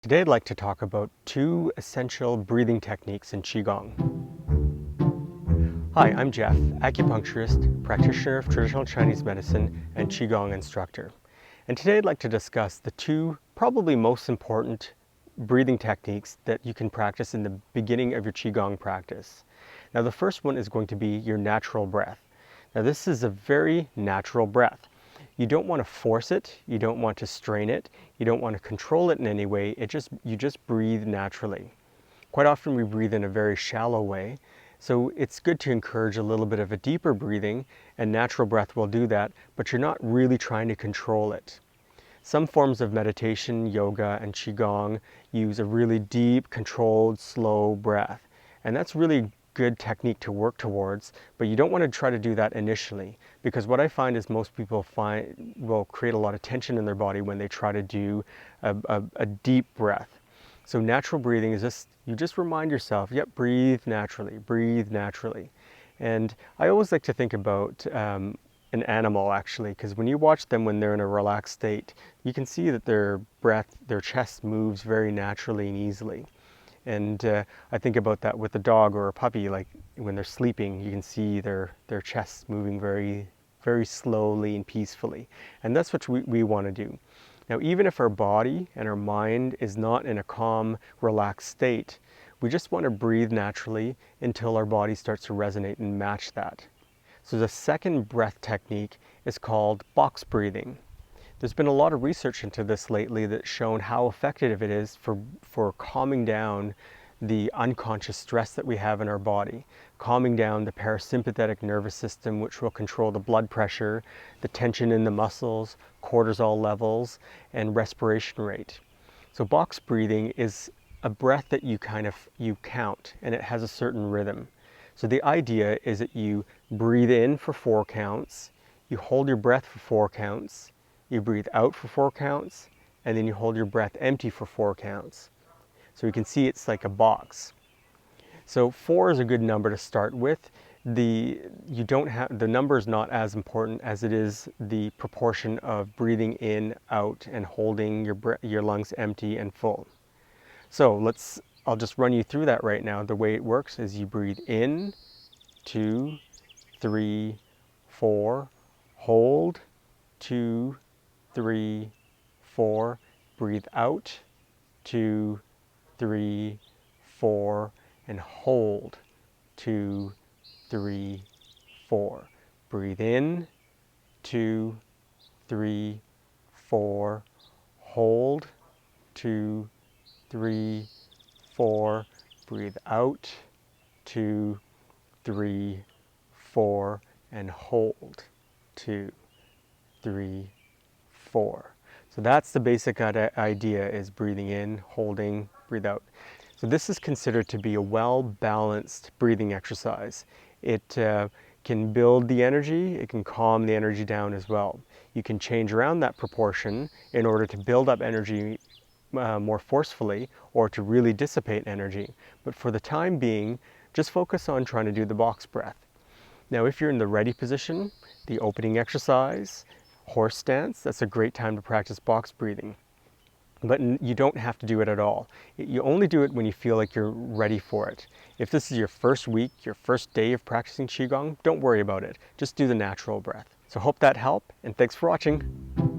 Today I'd like to talk about two essential breathing techniques in Qigong. Hi, I'm Jeff, acupuncturist, practitioner of traditional Chinese medicine, and Qigong instructor. And today I'd like to discuss the two probably most important breathing techniques that you can practice in the beginning of your Qigong practice. Now the first one is going to be your natural breath. Now this is a very natural breath. You don't want to force it, you don't want to strain it, you don't want to control it in any way, you just breathe naturally. Quite often we breathe in a very shallow way, so it's good to encourage a little bit of a deeper breathing, and natural breath will do that, but you're not really trying to control it. Some forms of meditation, yoga, and Qigong use a really deep, controlled, slow breath, and that's really good technique to work towards, but you don't want to try to do that initially, because what I find is most people will create a lot of tension in their body when they try to do a deep breath. So natural breathing is you just remind yourself, yep, breathe naturally, breathe naturally. And I always like to think about an animal actually, because when you watch them when they're in a relaxed state, you can see that their chest moves very naturally and easily. And I think about that with a dog or a puppy, like when they're sleeping, you can see their chests moving very, very slowly and peacefully. And that's what we want to do. Now, even if our body and our mind is not in a calm, relaxed state, we just want to breathe naturally until our body starts to resonate and match that. So the second breath technique is called box breathing. There's been a lot of research into this lately that's shown how effective it is for calming down the unconscious stress that we have in our body, calming down the parasympathetic nervous system, which will control the blood pressure, the tension in the muscles, cortisol levels, and respiration rate. So box breathing is a breath that you count, and it has a certain rhythm. So the idea is that you breathe in for 4 counts, you hold your breath for 4 counts, you breathe out for 4 counts, and then you hold your breath empty for 4 counts. So you can see it's like a box. So 4 is a good number to start with. The number is not as important as it is the proportion of breathing in, out, and holding your lungs empty and full. So I'll just run you through that right now. The way it works is you breathe in, 2, 3, 4, hold, 2, 3, 4, breathe out, 2, 3, 4, and hold, 2, 3, 4. Breathe in, 2, 3, 4, hold, 2, 3, 4, breathe out, 2, 3, 4, and hold, 2, 3, 4. So that's the basic idea, is breathing in, holding, breathe out. So this is considered to be a well-balanced breathing exercise. It can build the energy, it can calm the energy down as well. You can change around that proportion in order to build up energy more forcefully, or to really dissipate energy. But for the time being, just focus on trying to do the box breath. Now if you're in the ready position, the opening exercise, horse stance, that's a great time to practice box breathing. But you don't have to do it at all. You only do it when you feel like you're ready for it. If this is your first week, your first day of practicing Qigong, don't worry about it. Just do the natural breath. So hope that helped, and thanks for watching.